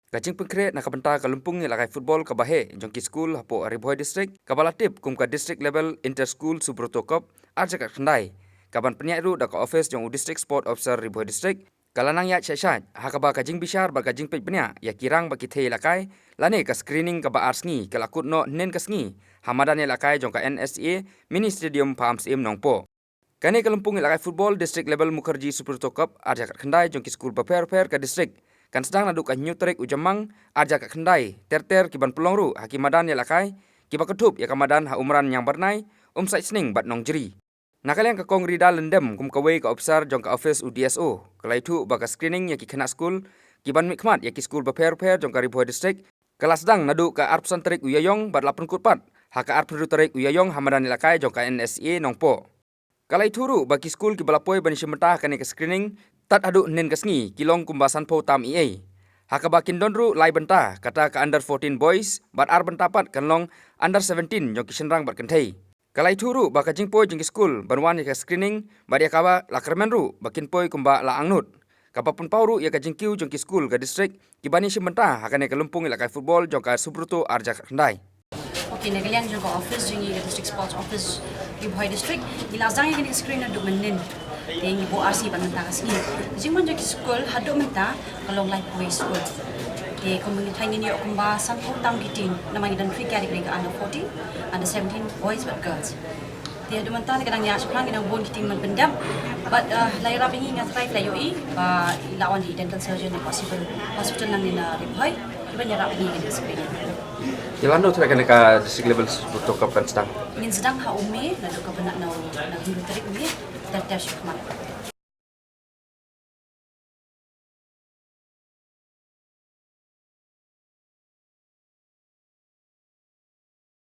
Kacing pengkret nak benta ke Lumpung ni lakai football ke Bahe, jongki school hapo Ariboy district, kabalatip kum ke district level inter school Subroto Cup, arja kat Kendai. Kaban penyak ru dak office jong district sport officer Ariboy district, kalanang ya syashat, hakaba kajing bishar ba kajing pek penyak, ya kirang ba kithe lakai, lane ke screening ke ba arsengi, ke lakut no nen ke sngi, hamadan ya lakai jong ke NSA mini stadium Palms Im Nongpo. Kani ke Lumpung lakai football district level Mukherjee Subroto Cup, arja kat Kendai jongki school paper ke district. Kan sedang naduk kan nyutrik ujamang arja kat Kendai ter kiban pelong ru hakimadan ya lakai kiba ketup ya kamadan ha umran yang bernai sai sning bat nong jeri nakalian ke kong rida lendem kum kawai ke officer jong ke office UDSO kelai tu baka screening ya ki kena school kiban mikmat ya ki school beper jong ke Ariboy district kelas sedang naduk ke arpsan terik uyayong bat lapun kutpat ha ke arpru terik uyayong hamadan ya lakai jong ke NSA nongpo kalai turu baki school ki balapoi bani shimenta kani ke screening tat aduk nen kesngi kilong kumbasan po tam EA. Hakabakin donru lai benta kata ke under 14 boys bat ar bentapat kanlong under 17 jong kisenrang bat kentai. Kalai turu baka jingpoi jong school banwan ke screening badia kaba lakermen ru bakin poi kumba la angnut. Kapapun pauru ya ka jingkiu jong school ke district kibani shimenta hakane ke Lumpung ila kai football jong ka Subroto arja kendai. Okay, nagalian jong ka office jong district sports office Ariboy district ilazang yang screen na dumenin. Yang ibu RC banenta kasih. Jing man jadi school hadu menta kalau life way school. Di komunitas ini aku bahasan tentang kitin namanya dan 3 category ke under 14, under 17 boys but girls. Di hadu menta kadang ya sekarang kita bon kitin bendam, but layar ini ngat try layo ba lawan di dental surgeon possible hospital nang nina Ariboy. Iba nyarap ini ke screen. Jalan tu terkena ke district level Subroto Cup kan sedang. Ingin sedang ha umi lalu ke benak nang hindu terik umi. Tertiap